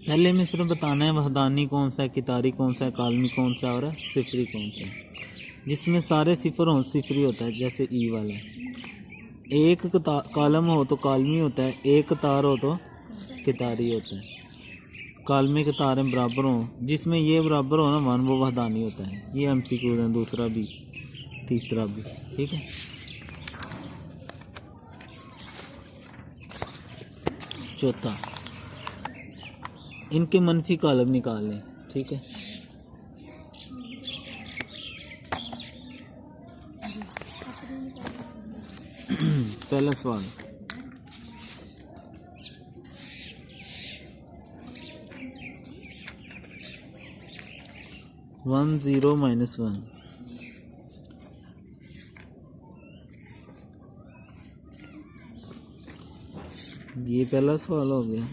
पहले में सिर्फ बताना है वहदानी कौन सा है, कितारी कौन सा है, कालमी कौन सा है और सिफरी कौन सा है। जिसमें सारे सिफर हो सिफरी होता है, जैसे ई वाला। एक कालम हो तो कालमी होता है, एक कतार हो तो कितारी होता है। कालमी कतारें बराबर हो, जिसमें ये बराबर हो ना वन, वो वहदानी होता है। ये MCQ है, दूसरा भी तीसरा भी। ठीक है। चौथा, इनके मनफी कालम निकाल लें। ठीक है। पहला सवाल, वन जीरो माइनस वन। ये पहला सवाल हो गया।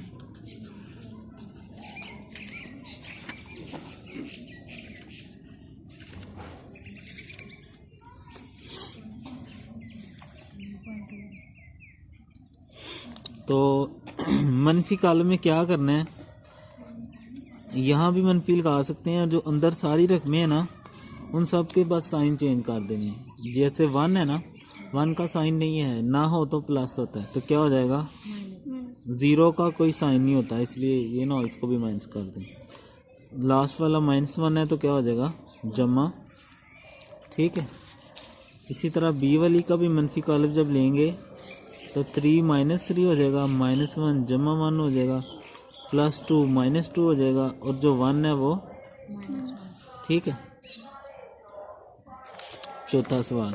तो मनफी कालम में क्या करना है, यहाँ भी मनफी लगा सकते हैं। जो अंदर सारी रकमें हैं ना, उन सब के बस साइन चेंज कर देने हैं। जैसे वन है ना, वन का साइन नहीं है, ना हो तो प्लस होता है, तो क्या हो जाएगा, ज़ीरो का कोई साइन नहीं होता, इसलिए ये ना इसको भी माइनस कर दें। लास्ट वाला -1 है तो क्या हो जाएगा, जमा। ठीक है। इसी तरह बी वाली का भी मनफी कालम जब लेंगे तो 3 -3 हो जाएगा, -1 जमा 1 हो जाएगा, +2 -2 हो जाएगा, और जो 1 है वो। ठीक है। चौथा सवाल,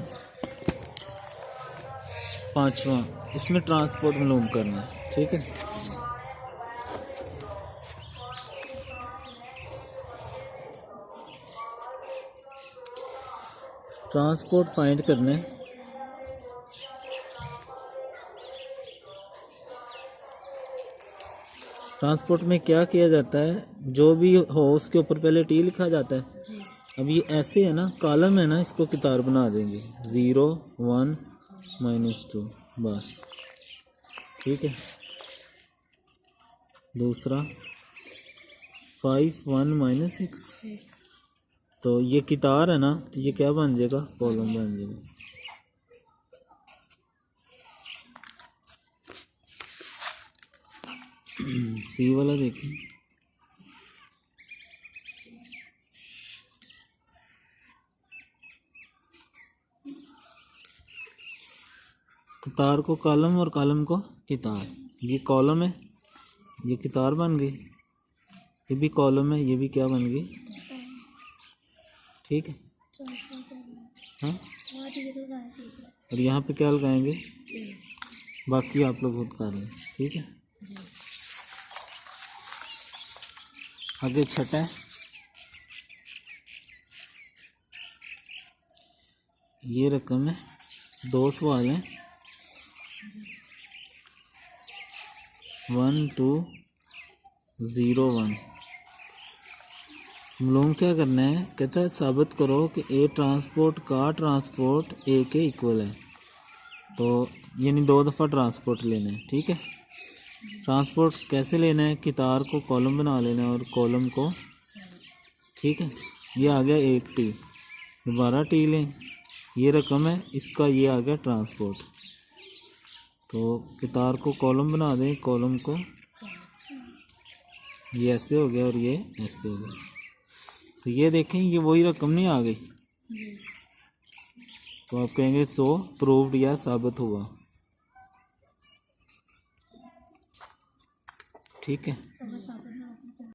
पांचवा, इसमें ट्रांसपोर्ट मालूम करना है। ठीक है। ट्रांसपोर्ट फाइंड करना है। ट्रांसपोर्ट में क्या किया जाता है, जो भी हो उसके ऊपर पहले टी लिखा जाता है। अब ये ऐसे है ना, कॉलम है ना, इसको कितार बना देंगे, 0 1 -2 बस। ठीक है। दूसरा 5 1 -6, तो ये कितार है ना, तो ये क्या बन जाएगा, कॉलम बन जाएगा। सी वाला देखें, कितार को कॉलम और कॉलम को कितार। ये कॉलम है, ये कितार बन गई, ये भी कॉलम है, ये भी क्या बन गई। ठीक है। हाँ, और यहाँ पे क्या लगाएंगे, बाकी आप लोग खुद कर लें। ठीक है। आगे छठा है, ये रकम है, 2 सवाल हैं, 1 2 0 1। मालूम क्या करना है, कहता है साबित करो कि ए ट्रांसपोर्ट का ट्रांसपोर्ट ए के इक्वल है। तो यानी 2 दफ़ा ट्रांसपोर्ट लेना है। ठीक है। ट्रांसपोर्ट कैसे लेना है, कितार को कॉलम बना लेना है और कॉलम को। ठीक है। ये आ गया 1 टी, दोबारा टी लें, ये रकम है, इसका ये आ गया ट्रांसपोर्ट। तो कितार को कॉलम बना दें, कॉलम को ये ऐसे हो गया और ये ऐसे हो गया। तो ये देखें, ये वही रकम नहीं आ गई, तो आप कहेंगे सो प्रूव्ड या साबित हुआ। ठीक है।